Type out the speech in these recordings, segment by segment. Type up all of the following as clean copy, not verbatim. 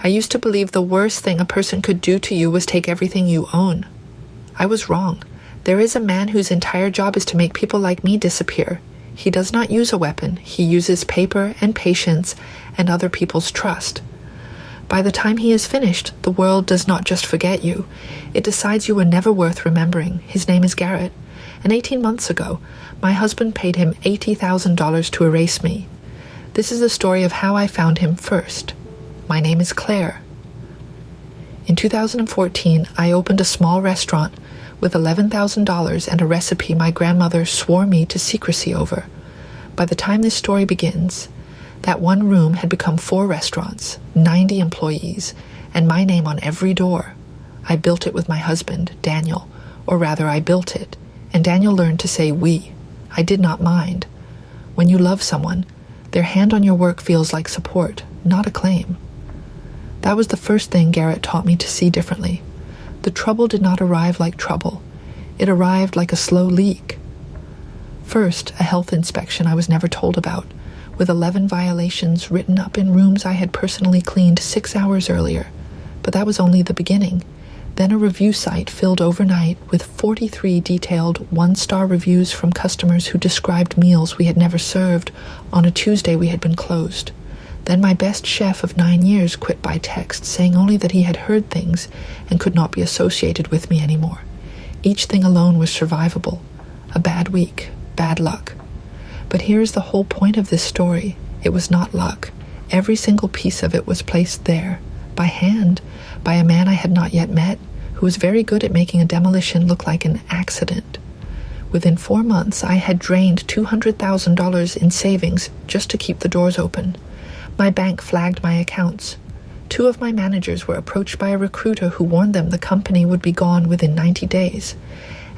I used to believe the worst thing a person could do to you was take everything you own. I was wrong. There is a man whose entire job is to make people like me disappear. He does not use a weapon. He uses paper and patience and other people's trust. By the time he is finished, the world does not just forget you. It decides you were never worth remembering. His name is Garrett. And 18 months ago, my husband paid him $80,000 to erase me. This is the story of how I found him first. My name is Claire. In 2014, I opened a small restaurant with $11,000 and a recipe my grandmother swore me to secrecy over. By the time this story begins, that one room had become 4 restaurants, 90 employees, and my name on every door. I built it with my husband, Daniel, or rather I built it, and Daniel learned to say we. I did not mind. When you love someone, their hand on your work feels like support, not a claim. That was the first thing Garrett taught me to see differently. The trouble did not arrive like trouble. It arrived like a slow leak. First, a health inspection I was never told about, with 11 violations written up in rooms I had personally cleaned 6 hours earlier. But that was only the beginning. Then a review site filled overnight with 43 detailed 1-star reviews from customers who described meals we had never served on a Tuesday we had been closed. Then my best chef of 9 years quit by text, saying only that he had heard things and could not be associated with me anymore. Each thing alone was survivable. A bad week, bad luck. But here is the whole point of this story. It was not luck. Every single piece of it was placed there, by hand, by a man I had not yet met, who was very good at making a demolition look like an accident. Within 4 months, I had drained $200,000 in savings just to keep the doors open. My bank flagged my accounts. 2 of my managers were approached by a recruiter who warned them the company would be gone within 90 days.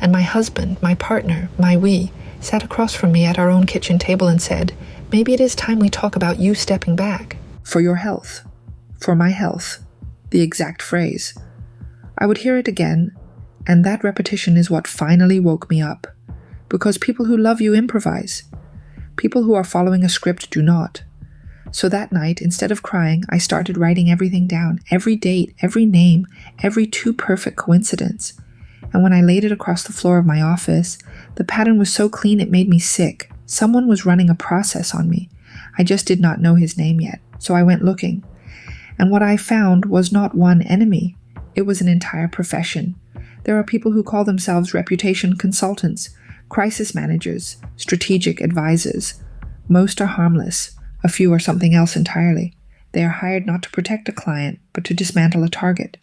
And my husband, my partner, my we, sat across from me at our own kitchen table and said, "Maybe it is time we talk about you stepping back. For your health. For my health." The exact phrase. I would hear it again, and that repetition is what finally woke me up. Because people who love you improvise. People who are following a script do not. So that night, instead of crying, I started writing everything down, every date, every name, every too perfect coincidence. And when I laid it across the floor of my office, the pattern was so clean it made me sick. Someone was running a process on me. I just did not know his name yet, so I went looking. And what I found was not one enemy. It was an entire profession. There are people who call themselves reputation consultants, crisis managers, strategic advisors. Most are harmless. A few are something else entirely. They are hired not to protect a client, but to dismantle a target.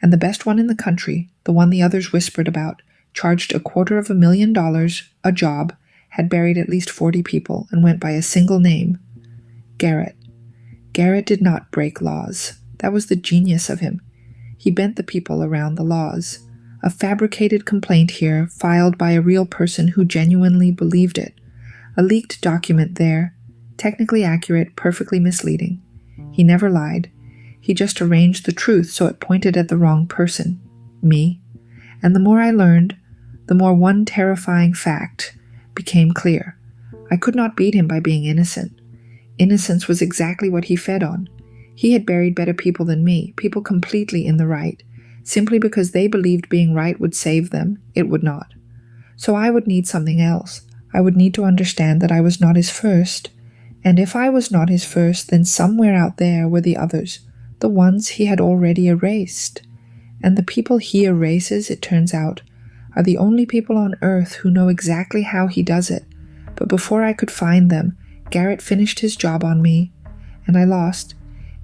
And the best one in the country, the one the others whispered about, charged $250,000 a job, had buried at least 40 people, and went by a single name. Garrett. Garrett did not break laws. That was the genius of him. He bent the people around the laws. A fabricated complaint here, filed by a real person who genuinely believed it. A leaked document there, technically accurate, perfectly misleading. He never lied. He just arranged the truth so it pointed at the wrong person, me. And the more I learned, the more one terrifying fact became clear. I could not beat him by being innocent. Innocence was exactly what he fed on. He had buried better people than me, people completely in the right. Simply because they believed being right would save them, it would not. So I would need something else. I would need to understand that I was not his first. And if I was not his first, then somewhere out there were the others, the ones he had already erased. And the people he erases, it turns out, are the only people on earth who know exactly how he does it. But before I could find them, Garrett finished his job on me, and I lost.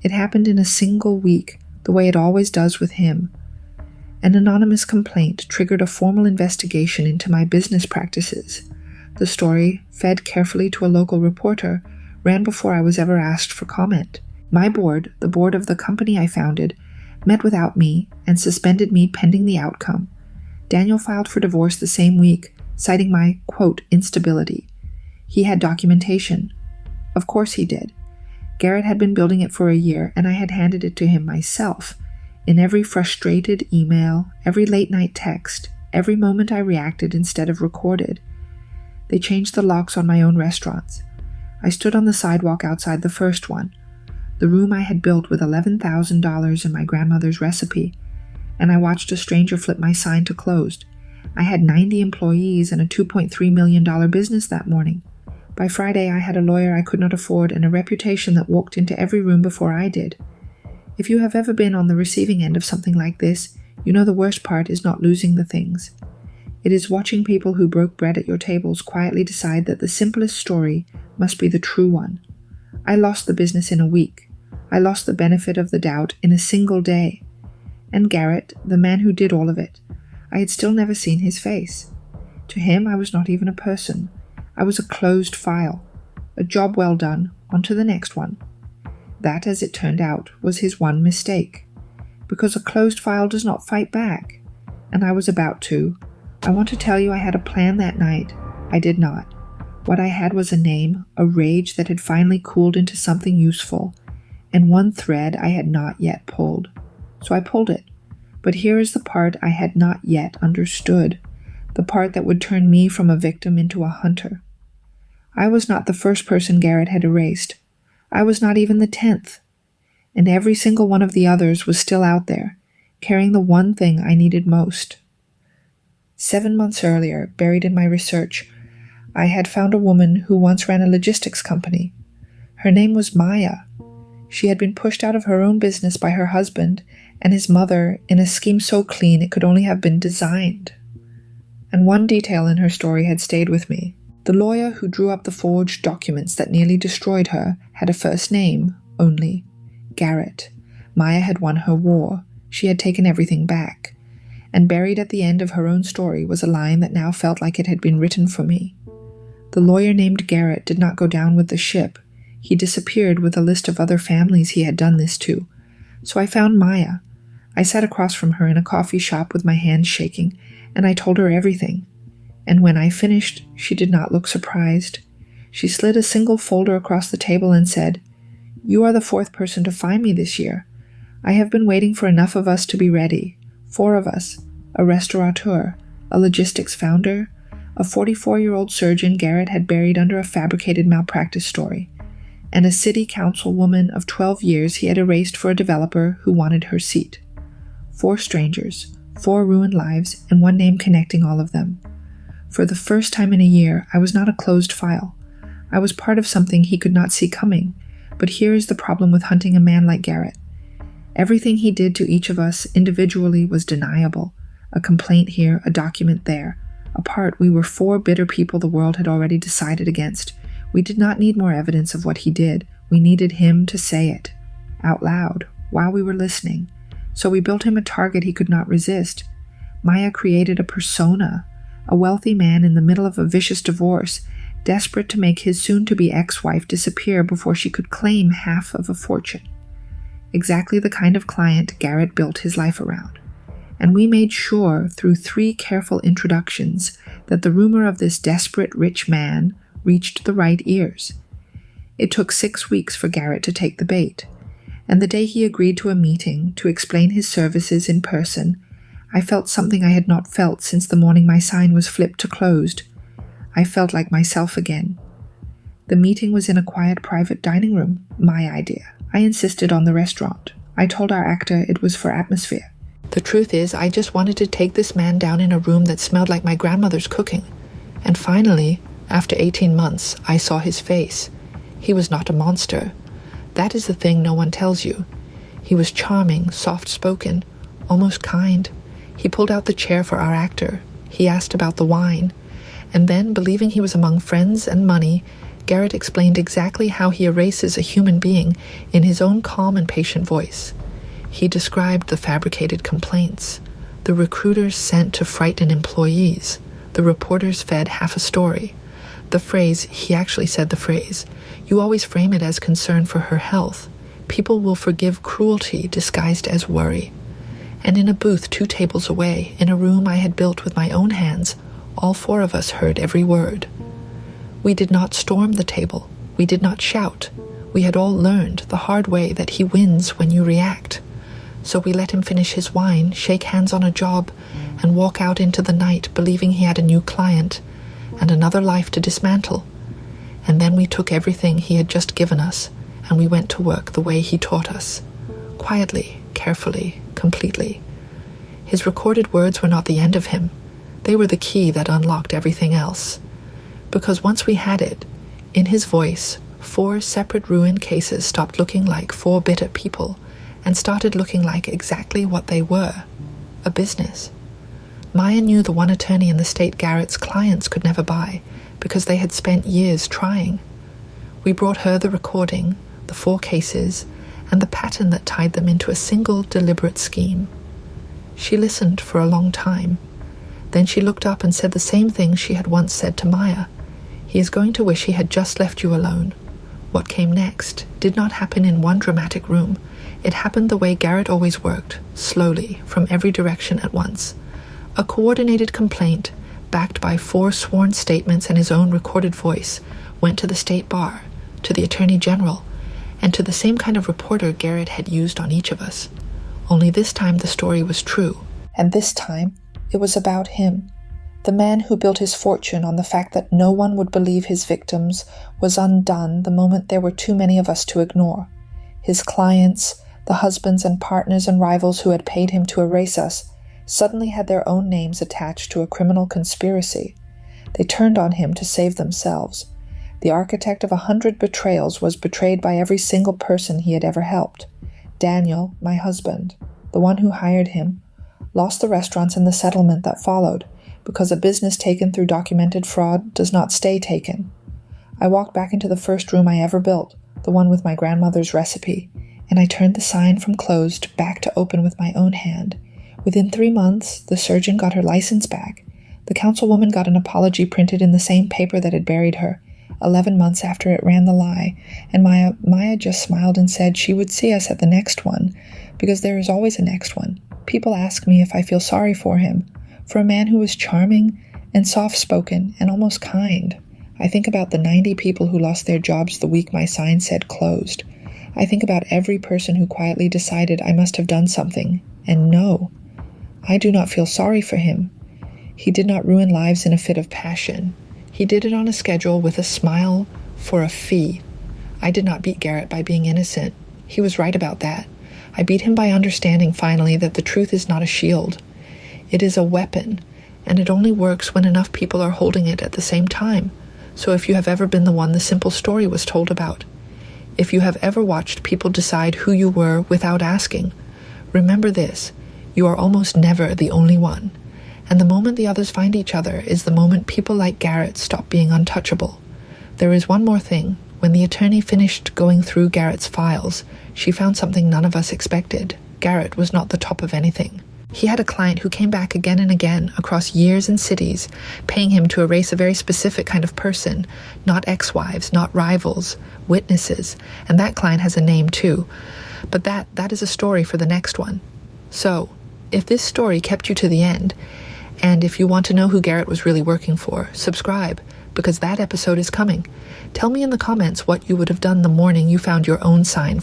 It happened in a single week, the way it always does with him. An anonymous complaint triggered a formal investigation into my business practices. The story, fed carefully to a local reporter, ran before I was ever asked for comment. My board, the board of the company I founded, met without me and suspended me pending the outcome. Daniel filed for divorce the same week, citing my, quote, instability. He had documentation. Of course he did. Garrett had been building it for a year, and I had handed it to him myself. In every frustrated email, every late-night text, every moment I reacted instead of recorded. They changed the locks on my own restaurants. I stood on the sidewalk outside the first one. the room I had built with $11,000 in my grandmother's recipe, and I watched a stranger flip my sign to closed. I had 90 employees and a $2.3 million business that morning. By Friday, I had a lawyer I could not afford and a reputation that walked into every room before I did. If you have ever been on the receiving end of something like this, you know the worst part is not losing the things. It is watching people who broke bread at your tables quietly decide that the simplest story must be the true one. I lost the business in a week. I lost the benefit of the doubt in a single day. And Garrett, the man who did all of it, I had still never seen his face. To him, I was not even a person. I was a closed file. A job well done, on to the next one. That, as it turned out, was his one mistake. Because a closed file does not fight back. And I was about to. I want to tell you I had a plan that night. I did not. What I had was a name, a rage that had finally cooled into something useful, and one thread I had not yet pulled. So I pulled it. But here is the part I had not yet understood, the part that would turn me from a victim into a hunter. I was not the first person Garrett had erased. I was not even the 10th. And every single one of the others was still out there, carrying the one thing I needed most. 7 months earlier, buried in my research, I had found a woman who once ran a logistics company. Her name was Maya. She had been pushed out of her own business by her husband and his mother in a scheme so clean it could only have been designed. And one detail in her story had stayed with me. The lawyer who drew up the forged documents that nearly destroyed her had a first name only, Garrett. Maya had won her war. She had taken everything back. And buried at the end of her own story was a line that now felt like it had been written for me. The lawyer named Garrett did not go down with the ship. He disappeared with a list of other families he had done this to. So I found Maya. I sat across from her in a coffee shop with my hands shaking, and I told her everything. And when I finished, she did not look surprised. She slid a single folder across the table and said, "You are the 4th person to find me this year. I have been waiting for enough of us to be ready. 4 of us, a restaurateur, a logistics founder, a 44-year-old surgeon Garrett had buried under a fabricated malpractice story, and a city councilwoman of 12 years he had erased for a developer who wanted her seat. 4 strangers, 4 ruined lives, and one name connecting all of them. For the first time in a year, I was not a closed file. I was part of something he could not see coming, but here is the problem with hunting a man like Garrett. Everything he did to each of us individually was deniable. A complaint here, a document there. Apart, we were 4 bitter people the world had already decided against. We did not need more evidence of what he did. We needed him to say it, out loud, while we were listening. So we built him a target he could not resist. Maya created a persona, a wealthy man in the middle of a vicious divorce, desperate to make his soon-to-be ex-wife disappear before she could claim half of a fortune. Exactly the kind of client Garrett built his life around. And we made sure, through 3 careful introductions, that the rumor of this desperate rich man reached the right ears. It took 6 weeks for Garrett to take the bait, and the day he agreed to a meeting to explain his services in person, I felt something I had not felt since the morning my sign was flipped to closed. I felt like myself again. The meeting was in a quiet private dining room, my idea. I insisted on the restaurant. I told our actor it was for atmosphere. The truth is, I just wanted to take this man down in a room that smelled like my grandmother's cooking. And finally, after 18 months, I saw his face. He was not a monster. That is the thing no one tells you. He was charming, soft-spoken, almost kind. He pulled out the chair for our actor. He asked about the wine. And then, believing he was among friends and money, Garrett explained exactly how he erases a human being in his own calm and patient voice. He described the fabricated complaints, the recruiters sent to frighten employees, the reporters fed half a story. The phrase, he actually said the phrase, "You always frame it as concern for her health. People will forgive cruelty disguised as worry." And in a booth 2 tables away, in a room I had built with my own hands, all 4 of us heard every word. We did not storm the table. We did not shout. We had all learned the hard way that he wins when you react. So we let him finish his wine, shake hands on a job, and walk out into the night believing he had a new client and another life to dismantle. And then we took everything he had just given us and we went to work the way he taught us. Quietly, carefully, completely. His recorded words were not the end of him. They were the key that unlocked everything else. Because once we had it, in his voice, 4 separate ruined cases stopped looking like 4 bitter people and started looking like exactly what they were, a business. Maya knew the one attorney in the state Garrett's clients could never buy because they had spent years trying. We brought her the recording, the 4 cases, and the pattern that tied them into a single deliberate scheme. She listened for a long time. Then she looked up and said the same thing she had once said to Maya. He is going to wish he had just left you alone. What came next did not happen in one dramatic room. It happened the way Garrett always worked, slowly, from every direction at once. A coordinated complaint, backed by 4 sworn statements and his own recorded voice, went to the state bar, to the attorney general, and to the same kind of reporter Garrett had used on each of us. Only this time the story was true. And this time, it was about him. The man who built his fortune on the fact that no one would believe his victims was undone the moment there were too many of us to ignore. His clients, the husbands and partners and rivals who had paid him to erase us, suddenly had their own names attached to a criminal conspiracy. They turned on him to save themselves. The architect of 100 betrayals was betrayed by every single person he had ever helped. Daniel, my husband, the one who hired him, lost the restaurants and the settlement that followed, because a business taken through documented fraud does not stay taken. I walked back into the first room I ever built, the one with my grandmother's recipe, and I turned the sign from closed back to open with my own hand. Within 3 months, the surgeon got her license back. The councilwoman got an apology printed in the same paper that had buried her, 11 months after it ran the lie, and Maya just smiled and said she would see us at the next one, because there is always a next one. People ask me if I feel sorry for him, for a man who was charming and soft-spoken and almost kind. I think about the 90 people who lost their jobs the week my sign said closed. I think about every person who quietly decided I must have done something, and no, I do not feel sorry for him. He did not ruin lives in a fit of passion. He did it on a schedule with a smile for a fee. I did not beat Garrett by being innocent. He was right about that. I beat him by understanding finally that the truth is not a shield. It is a weapon, and it only works when enough people are holding it at the same time. So if you have ever been the one the simple story was told about, if you have ever watched people decide who you were without asking, remember this: you are almost never the only one. And the moment the others find each other is the moment people like Garrett stop being untouchable. There is one more thing. When the attorney finished going through Garrett's files, she found something none of us expected. Garrett was not the top of anything. He had a client who came back again and again across years and cities, paying him to erase a very specific kind of person, not ex-wives, not rivals, witnesses, and that client has a name too. But that is a story for the next one. So, if this story kept you to the end, and if you want to know who Garrett was really working for, subscribe, because that episode is coming. Tell me in the comments what you would have done the morning you found your own sign.